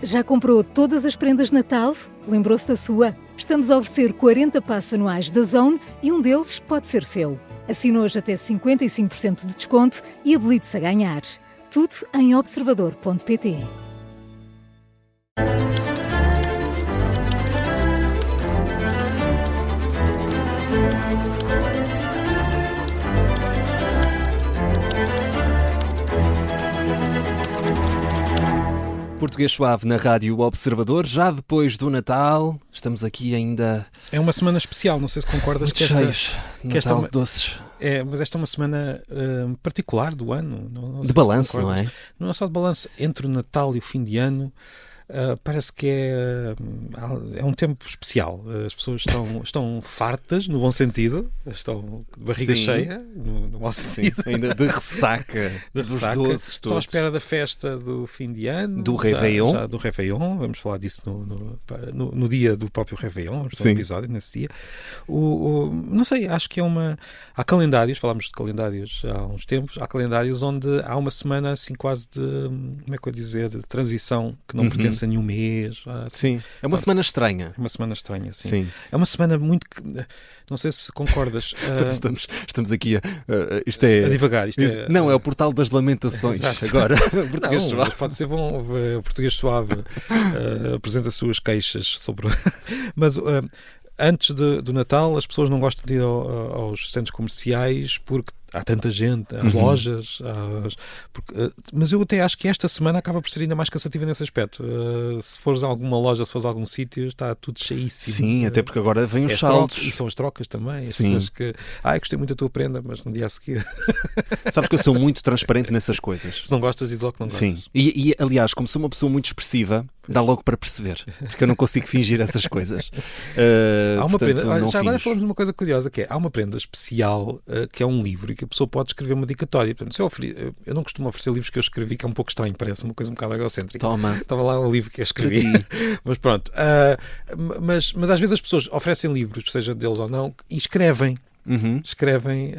Já comprou todas as prendas de Natal? Lembrou-se da sua? Estamos a oferecer 40 passes anuais da Zone e um deles pode ser seu. Assine hoje até 55% de desconto e habilite-se a ganhar. Tudo em observador.pt. Português Suave na Rádio Observador, já depois do Natal, estamos aqui ainda... É uma semana especial, não sei se concordas muito que cheios, esta Natal doces. Mas esta é uma semana particular do ano. Não de balanço, não é? Não é só de balanço, entre o Natal e o fim de ano. Parece que é um tempo especial. As pessoas estão fartas, no bom sentido, estão de barriga cheia, no mau sentido. Ainda de ressaca, dos doces estão à espera da festa do fim de ano, do Réveillon. Já do Réveillon, vamos falar disso no dia do próprio Réveillon, vamos ter um episódio nesse dia. Não sei, acho que há calendários, falámos de calendários há uns tempos, há calendários onde há uma semana assim quase de, como é que eu ia dizer, de transição, que não pertence a nenhum mês. Sim, é uma semana estranha. É uma semana estranha, sim. É uma semana muito... Não sei se concordas. Estamos aqui a divagar. Não, é o portal das lamentações. Exato. Agora. Português Suave. Mas pode ser bom. O Português Suave apresenta as suas queixas sobre... Mas... Antes do Natal, as pessoas não gostam de ir aos centros comerciais porque há tanta gente, às lojas, mas eu até acho que esta semana acaba por ser ainda mais cansativa nesse aspecto. Se fores a alguma loja, se fores a algum sítio, está tudo cheíssimo. Sim, até porque agora vêm os saldos. E são as trocas também. Sim. Que, gostei muito da tua prenda, mas no dia a seguir... Sabes que eu sou muito transparente nessas coisas. Se não gostas, diz logo que não gostas. Sim, e aliás, como sou uma pessoa muito expressiva, dá logo para perceber, porque eu não consigo fingir essas coisas. Há uma portanto, prenda, já agora falamos de uma coisa curiosa, que há uma prenda especial, que é um livro, e que a pessoa pode escrever uma dedicatória. Portanto, eu não costumo oferecer livros que eu escrevi, que é um pouco estranho, parece uma coisa um bocado egocêntrica. Toma. Estava lá o livro que eu escrevi. Mas pronto. Mas às vezes as pessoas oferecem livros, seja deles ou não, e escrevem. Escrevem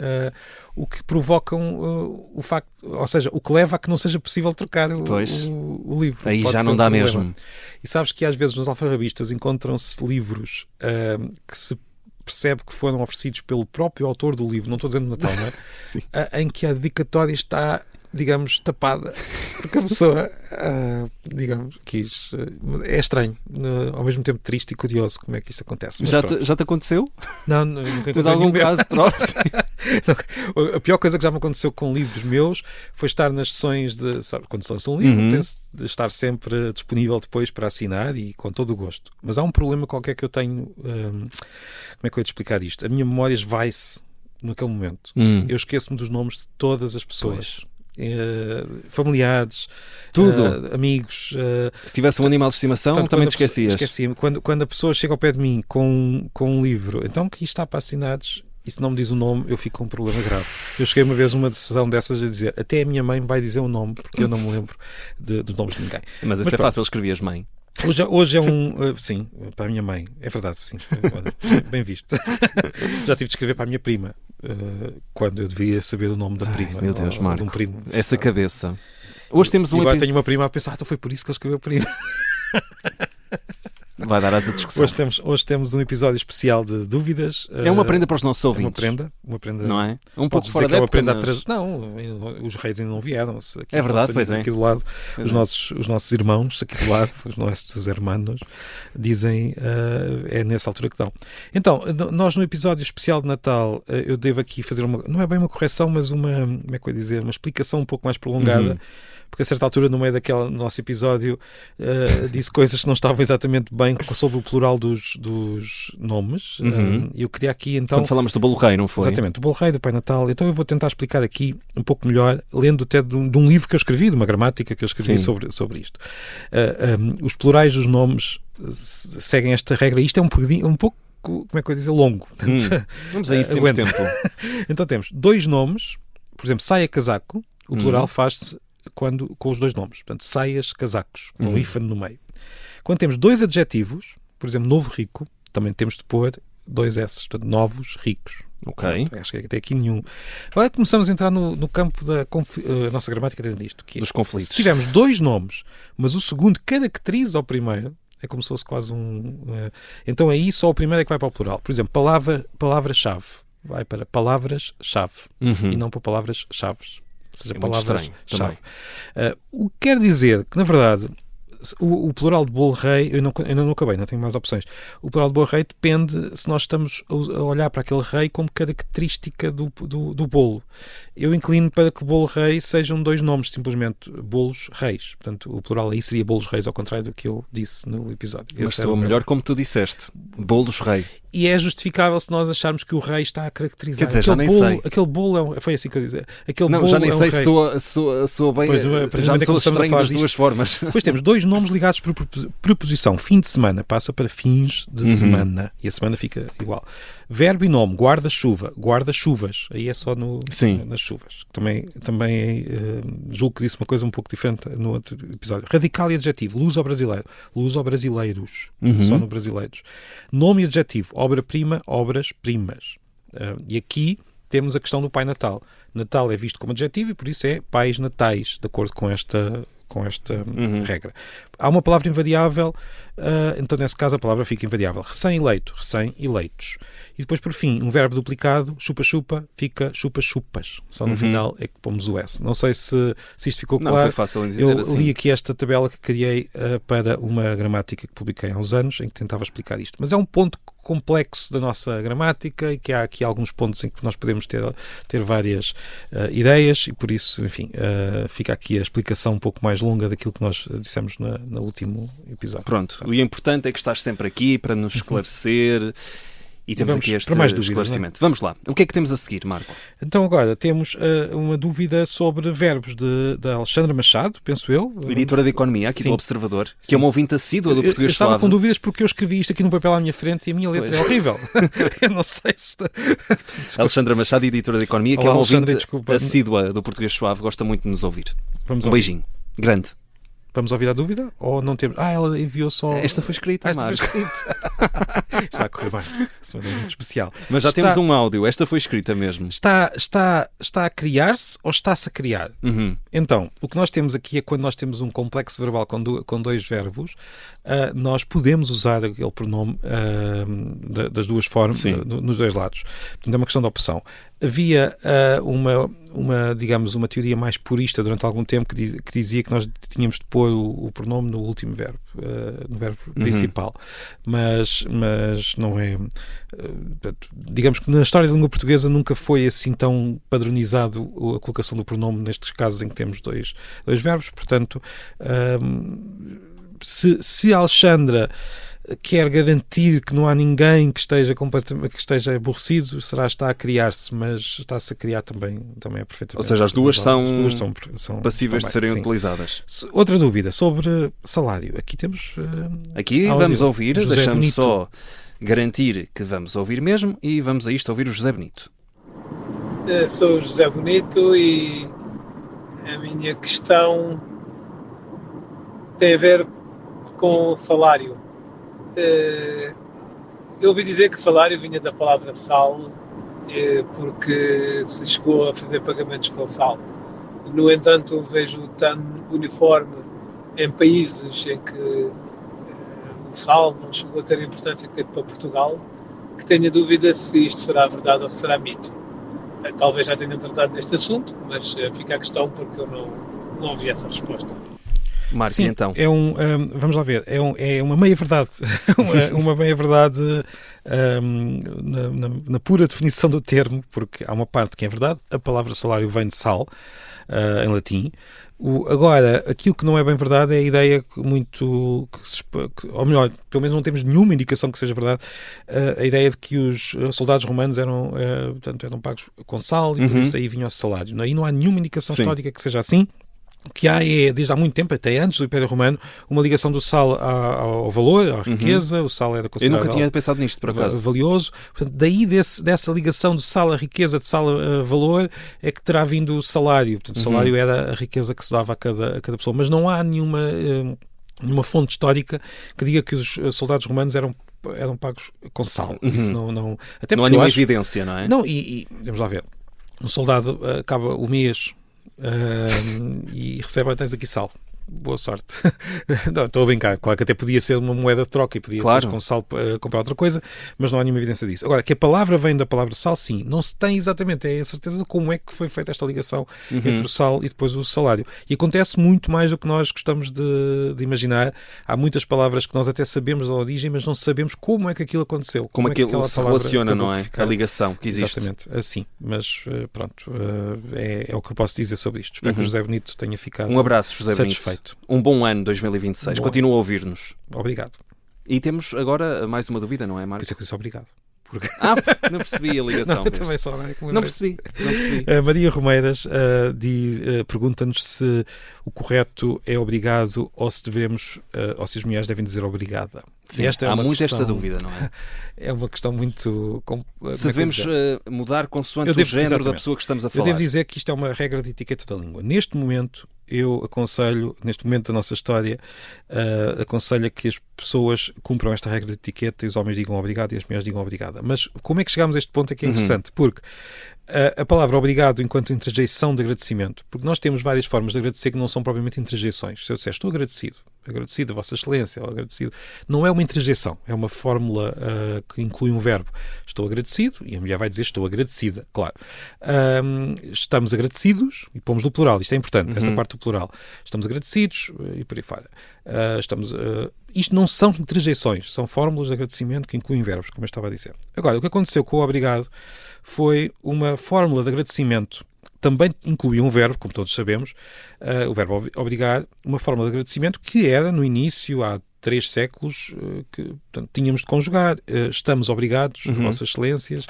o que provocam o facto, ou seja, o que leva a que não seja possível trocar o livro. Aí já não dá mesmo. E sabes que às vezes nos alfarrabistas encontram-se livros que se percebe que foram oferecidos pelo próprio autor do livro, não estou dizendo no Natal, não é? Sim. Em que a dedicatória está, digamos, tapada, porque a pessoa, digamos, quis... É estranho, ao mesmo tempo triste e curioso como é que isto acontece. Já te aconteceu? Não, nunca aconteceu. Algum caso próximo? A pior coisa que já me aconteceu com livros meus foi estar nas sessões de... Sabe, quando se lança um livro, tem-se de estar sempre disponível depois para assinar e com todo o gosto. Mas há um problema qualquer que eu tenho... como é que eu ia te explicar isto? A minha memória esvai-se naquele momento. Eu esqueço-me dos nomes de todas as pessoas. Familiares, tudo, amigos. Se tivesse um animal de estimação, portanto, também te esquecias. Esquecia-me. Quando a pessoa chega ao pé de mim com um livro, então que está para assinados, e se não me diz o nome, eu fico com um problema grave. Eu cheguei uma vez a uma decisão dessas a dizer, até a minha mãe vai dizer o nome, porque eu não me lembro dos nomes de ninguém. Mas isso é fácil, escrevias mãe. Hoje é sim, para a minha mãe, é verdade, sim, bem visto. Já tive de escrever para a minha prima, quando eu devia saber o nome da prima. Meu Deus, Marco, de um primo. Essa cabeça. Hoje temos agora tenho uma prima a pensar, então foi por isso que ele escreveu prima. Vai dar essa discussão. Hoje temos um episódio especial de dúvidas. É uma prenda para os nossos ouvintes. Uma prenda. Não é? Um pouco fora da época. mas... Não, os reis ainda não vieram. É verdade, pois é. Aqui do lado, os nossos irmãos, aqui do lado, os nossos hermanos, dizem, é nessa altura que dão. Então, nós no episódio especial de Natal, eu devo aqui fazer não é bem uma correção, mas como é que eu ia dizer, uma explicação um pouco mais prolongada. Porque a certa altura, no meio daquele nosso episódio, disse coisas que não estavam exatamente bem sobre o plural dos nomes. E eu queria aqui, então... Quando falamos do Bolo Rei, não foi? Exatamente, do Bolo Rei, do Pai Natal. Então eu vou tentar explicar aqui um pouco melhor, lendo até de um livro que eu escrevi, de uma gramática que eu escrevi sobre isto. Os plurais dos nomes seguem esta regra. Isto é um pouco, como é que eu ia dizer, longo. Vamos a isso, temos tempo. Então temos dois nomes, por exemplo, saia, casaco, o plural faz-se com os dois nomes, portanto, saias, casacos, com um hífen no meio. Quando temos dois adjetivos, por exemplo, novo, rico, também temos de pôr 2 S, portanto, novos, ricos. Ok. Acho que até aqui nenhum. Agora começamos a entrar no campo da nossa gramática dentro disto, que é, Dos conflitos. se tivermos 2 nomes, mas o segundo caracteriza o primeiro, é como se fosse quase então aí só o primeiro é que vai para o plural. Por exemplo, palavra-chave vai para palavras-chave e não para palavras-chaves. Ou seja, É muito palavras-chave. O que quer dizer que, na verdade, o plural de bolo rei, eu ainda não acabei, não tenho mais opções. O plural de bolo rei depende se nós estamos a olhar para aquele rei como característica do bolo. Eu inclino para que bolo rei sejam 2 nomes, simplesmente bolos reis. Portanto, o plural aí seria bolos reis, ao contrário do que eu disse no episódio. Mas soa melhor como tu disseste. Bolos rei. E é justificável se nós acharmos que o rei está a caracterizar. Quer dizer, aquele já nem bolo, sei. Aquele bolo foi assim que eu disse. Aquele Não, bolo já nem sei rei. se soa bem. Pois, Já me sou começamos a estranho falar das duas formas. Depois temos 2 nomes ligados por preposição. Fim de semana passa para fins de semana. E a semana fica igual. Verbo e nome. Guarda-chuva. Guarda-chuvas. Aí é só nas chuvas. Também julgo que disse uma coisa um pouco diferente no outro episódio. Radical e adjetivo. Luz ao brasileiro. Luz ao brasileiros. Só no brasileiros. Nome e adjetivo. Obra-prima. Obras-primas. E aqui temos a questão do Pai Natal. Natal é visto como adjetivo e por isso é pais natais, de acordo com esta regra. Há uma palavra invariável, então nesse caso a palavra fica invariável. Recém-eleito, recém-eleitos. E depois, por fim, um verbo duplicado, chupa-chupa, fica chupa-chupas. Só no final é que pomos o S. Não sei se isto ficou claro. Não, foi fácil dizer Eu assim. li aqui esta tabela que criei para uma gramática que publiquei há uns anos, em que tentava explicar isto. Mas é um ponto complexo da nossa gramática e que há aqui alguns pontos em que nós podemos ter várias ideias e por isso, enfim, fica aqui a explicação um pouco mais longa daquilo que nós dissemos no último episódio. Pronto, o importante é que estás sempre aqui para nos esclarecer e temos aqui este esclarecimento. Vamos lá. O que é que temos a seguir, Marco? Então agora temos uma dúvida sobre verbos de Alexandra Machado, penso eu. Editora de Economia, aqui do Observador, que é uma ouvinte assídua do Eu Português estava Suave. com dúvidas porque eu escrevi isto aqui no papel à minha frente e a minha letra é horrível. Eu não sei se está... Alexandra Machado, editora de Economia, que Olá, é uma Alexandra, ouvinte assídua do Português Suave, gosta muito de nos ouvir. Vamos Um beijinho. Grande. Vamos ouvir a dúvida? Ou não temos? Ela enviou só... Esta foi escrita, Esta foi Marco. escrita. Está a correr bem. Semana muito especial. Mas já temos um áudio. Esta foi escrita mesmo. Está a criar-se ou está-se a criar? Então, o que nós temos aqui é quando nós temos um complexo verbal com 2 verbos, nós podemos usar aquele pronome das duas formas, nos 2 lados. Portanto, é uma questão de opção. Havia digamos, uma teoria mais purista durante algum tempo que dizia que nós tínhamos de pôr o pronome no último verbo, no verbo principal. Mas não é... digamos que na história da língua portuguesa nunca foi assim tão padronizado a colocação do pronome nestes casos em que temos dois verbos. Portanto, se a Alexandra quer garantir que não há ninguém que esteja aborrecido, está a criar-se, mas está-se a criar também é perfeitamente. Ou seja, as duas são passíveis também, de serem sim. utilizadas. Outra dúvida sobre salário. Aqui temos aqui áudio. vamos ouvir, José deixamos Benito. só garantir que vamos ouvir mesmo e vamos a isto ouvir o José Benito. Sou o José Benito e a minha questão tem a ver com salário. Eu ouvi dizer que salário vinha da palavra sal, porque se chegou a fazer pagamentos com sal. No entanto, vejo tão uniforme em países em que o sal não chegou a ter a importância que teve para Portugal, que tenho a dúvida se isto será verdade ou se será mito. Talvez já tenham tratado deste assunto, mas fica a questão porque eu não ouvi essa resposta. Marco, sim, então. Vamos lá ver, é uma meia-verdade, uma meia-verdade na pura definição do termo, porque há uma parte que é verdade, a palavra salário vem de sal, em latim. Agora, aquilo que não é bem verdade é a ideia ou melhor, pelo menos não temos nenhuma indicação que seja verdade, a ideia de que os soldados romanos eram pagos com sal e por isso aí vinha o salário. Aí não há nenhuma indicação histórica que seja assim. O que há é, desde há muito tempo, até antes do Império Romano, uma ligação do sal ao valor, à riqueza. O sal era considerado... Eu nunca tinha pensado nisto, por acaso. Valioso. Portanto, daí dessa ligação do sal à riqueza, de sal a valor, é que terá vindo o salário. Portanto, o salário era a riqueza que se dava a cada pessoa. Mas não há nenhuma fonte histórica que diga que os soldados romanos eram eram pagos com sal. Isso não até não há nenhuma evidência, não é? Não, e vamos lá ver. Um soldado acaba o mês e recebe, tens aqui sal. Boa sorte. Não, estou a brincar. Claro que até podia ser uma moeda de troca e podia depois com sal comprar outra coisa, mas não há nenhuma evidência disso. Agora, que a palavra vem da palavra sal, sim. Não se tem exatamente a certeza de como é que foi feita esta ligação entre o sal e depois o salário. E acontece muito mais do que nós gostamos de imaginar. Há muitas palavras que nós até sabemos a origem, mas não sabemos como é que aquilo aconteceu. Como é que aquilo se relaciona, não é? A ligação que existe. Exatamente, assim. Mas pronto, é o que eu posso dizer sobre isto. Espero que o José Benito tenha ficado um abraço, José satisfeito. Benito. Um bom ano 2026. Continua a ouvir-nos. Obrigado. E temos agora mais uma dúvida, não é, Marcos? Por isso é que eu disse obrigado. Porque... não percebi a ligação. Não, também só, não percebi. Maria Romeiras pergunta-nos se o correto é obrigado ou se devemos, ou se as mulheres devem dizer obrigada. Sim, há muito esta dúvida, não é? É uma questão muito... Se devemos mudar consoante o género da pessoa que estamos a falar. Eu devo dizer que isto é uma regra de etiqueta da língua. Neste momento, eu aconselho, neste momento da nossa história, aconselho que as pessoas cumpram esta regra de etiqueta e os homens digam obrigado e as mulheres digam obrigada. Mas como é que chegámos a este ponto é que é interessante? Porque a palavra obrigado enquanto interjeição de agradecimento, porque nós temos várias formas de agradecer que não são propriamente interjeições. Se eu disser estou agradecido a Vossa Excelência, ou agradecido, não é uma interjeição, é uma fórmula que inclui um verbo. Estou agradecido, e a mulher vai dizer estou agradecida, claro. Estamos agradecidos, e pomos no plural, isto é importante, esta parte do plural. Estamos agradecidos, e por aí fora. Isto não são interjeições, são fórmulas de agradecimento que incluem verbos, como eu estava a dizer. Agora, o que aconteceu com o obrigado foi uma fórmula de agradecimento, também incluía um verbo, como todos sabemos, o verbo obrigar, uma fórmula de agradecimento que era, no início, há 3 séculos, que portanto, tínhamos de conjugar. Estamos obrigados, Vossas Excelências,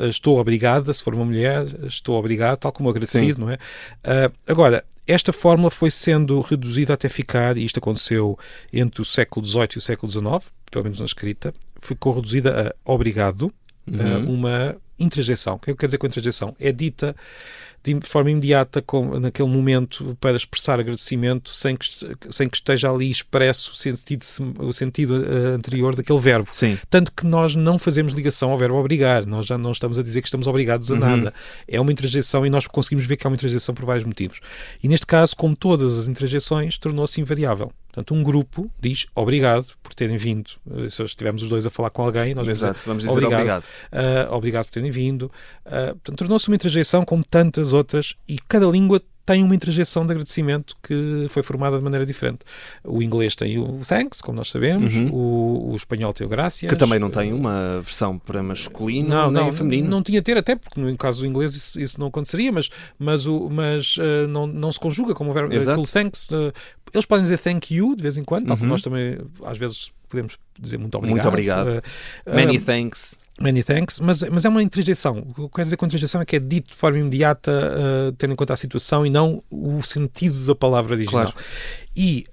estou obrigada, se for uma mulher, estou obrigado, tal como agradecido, Sim. não é? Agora, esta fórmula foi sendo reduzida até ficar, e isto aconteceu entre o século XVIII e o século XIX, pelo menos na escrita, ficou reduzida a obrigado, uma interjeição. O que quer dizer com interjeição? É dita de forma imediata, naquele momento, para expressar agradecimento sem que esteja ali expresso o sentido anterior daquele verbo. Sim. Tanto que nós não fazemos ligação ao verbo obrigar. Nós já não estamos a dizer que estamos obrigados a nada. É uma interjeição e nós conseguimos ver que é uma interjeição por vários motivos. E neste caso, como todas as interjeições, tornou-se invariável. Portanto, um grupo diz obrigado por terem vindo. Se estivermos os dois a falar com alguém, nós vamos dizer obrigado. Obrigado por terem vindo. Portanto, tornou-se uma interjeição como tantas outras, e cada língua tem uma interjeição de agradecimento que foi formada de maneira diferente. O inglês tem o thanks, como nós sabemos, o espanhol tem o gracias. Que também não tem uma versão para masculino nem feminino. Não tinha ter, até porque no caso do inglês isso não aconteceria, mas não se conjuga como o verbo. Aquele thanks, eles podem dizer thank you de vez em quando, tal como nós também às vezes podemos dizer muito obrigado. Muito obrigado. Many thanks. Many thanks, mas é uma interjeição. O que eu quero dizer com interjeição é que é dito de forma imediata, tendo em conta a situação e não o sentido da palavra original. Claro. E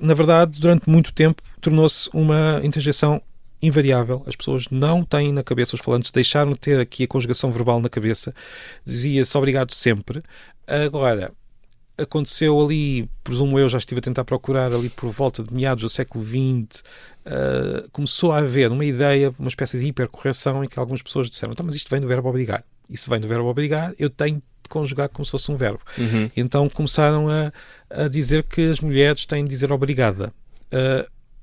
na verdade, durante muito tempo, tornou-se uma interjeição invariável. As pessoas não têm na cabeça, os falantes deixaram de ter aqui a conjugação verbal na cabeça. Dizia-se obrigado sempre. Agora, aconteceu ali, presumo eu, já estive a tentar procurar ali por volta de meados do século XX, começou a haver uma ideia, uma espécie de hipercorreção em que algumas pessoas disseram, então, mas isto vem do verbo obrigar. E se vem do verbo obrigar, eu tenho de conjugar como se fosse um verbo. Então começaram a dizer que as mulheres têm de dizer obrigada.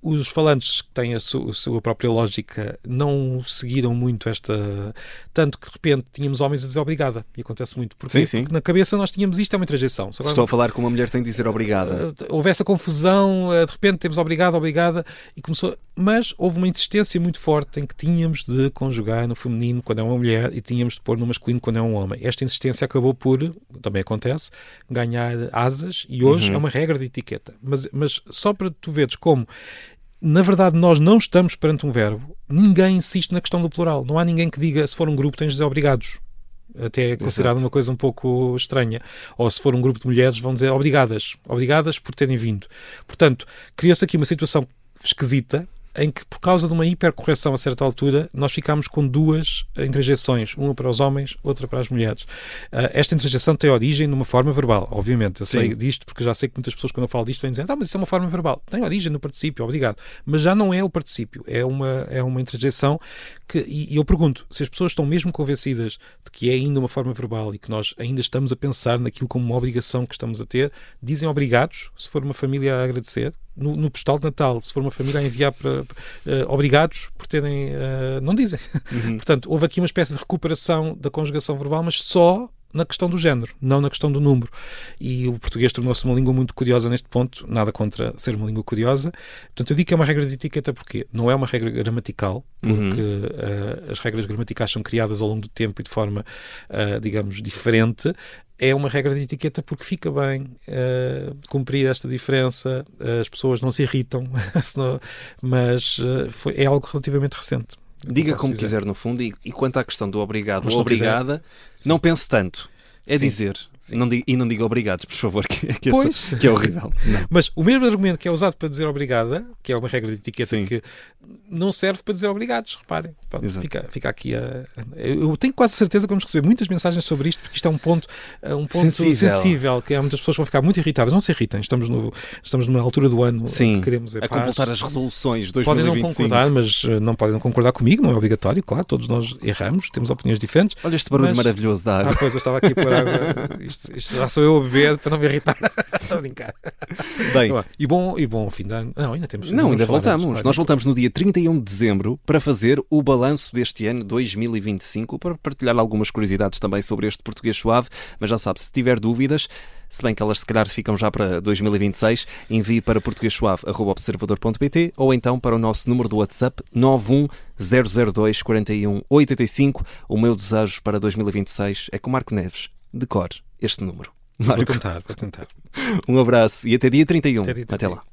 Os falantes que têm a sua própria lógica não seguiram muito esta... Tanto que, de repente, tínhamos homens a dizer obrigada. E acontece muito. Porquê? Sim. Porque na cabeça nós tínhamos isto, é uma interjeição. Se estou a falar com uma mulher, tem de dizer obrigada. Houve essa confusão, de repente temos obrigada, e começou... Mas houve uma insistência muito forte em que tínhamos de conjugar no feminino quando é uma mulher e tínhamos de pôr no masculino quando é um homem. Esta insistência acabou por, também acontece, ganhar asas, e hoje é uma regra de etiqueta. Mas só para tu veres como... Na verdade, nós não estamos perante um verbo. Ninguém insiste na questão do plural. Não há ninguém que diga, se for um grupo, tens de dizer obrigados. Até é considerado uma coisa um pouco estranha. Ou se for um grupo de mulheres, vão dizer obrigadas. Obrigadas por terem vindo. Portanto, criou-se aqui uma situação esquisita, em que, por causa de uma hipercorreção a certa altura, nós ficámos com duas interjeições, uma para os homens, outra para as mulheres. Esta interjeição tem origem numa forma verbal, obviamente. Eu sei disto porque já sei que muitas pessoas, quando eu falo disto, vêm dizer, mas isso é uma forma verbal. Tem origem no particípio, obrigado. Mas já não é o particípio, é uma interjeição que, e eu pergunto, se as pessoas estão mesmo convencidas de que é ainda uma forma verbal e que nós ainda estamos a pensar naquilo como uma obrigação que estamos a ter, dizem obrigados, se for uma família a agradecer. No postal de Natal, se for uma família a enviar para obrigados por terem... não dizem. Portanto, houve aqui uma espécie de recuperação da conjugação verbal, mas só na questão do género, não na questão do número. E o português tornou-se uma língua muito curiosa neste ponto, nada contra ser uma língua curiosa. Portanto, eu digo que é uma regra de etiqueta porque não é uma regra gramatical, porque as regras gramaticais são criadas ao longo do tempo e de forma, digamos, diferente. É uma regra de etiqueta porque fica bem cumprir esta diferença, as pessoas não se irritam, mas é algo relativamente recente. Diga como quiser, no fundo, e quanto à questão do obrigado ou obrigada, não pense tanto. É dizer. Não diga obrigados, por favor, que é horrível. Não. Mas o mesmo argumento que é usado para dizer obrigada, que é uma regra de etiqueta que não serve para dizer obrigados, reparem. Fica aqui eu tenho quase certeza que vamos receber muitas mensagens sobre isto, porque isto é um ponto sensível, que há muitas pessoas que vão ficar muito irritadas. Não se irritem, estamos numa altura do ano que queremos a completar as resoluções 2025. Podem não concordar, mas não podem não concordar comigo, não é obrigatório, claro, todos nós erramos, temos opiniões diferentes. Olha este barulho maravilhoso da água. Pois eu estava aqui a pôr água. Isto já sou eu a beber para não me irritar. Estou a brincar. Bem. E bom fim de ano. Não, ainda temos. Não, ainda voltamos. Nós voltamos no dia 31 de dezembro para fazer o balanço deste ano 2025, para partilhar algumas curiosidades também sobre este português suave. Mas já sabe, se tiver dúvidas, se bem que elas se calhar ficam já para 2026, envie para portuguesuave@observador.pt ou então para o nosso número do WhatsApp 91002 41 85. O meu desejo para 2026 é que o Marco Neves decore este número. Vou tentar. Um abraço e até dia 31. Até lá.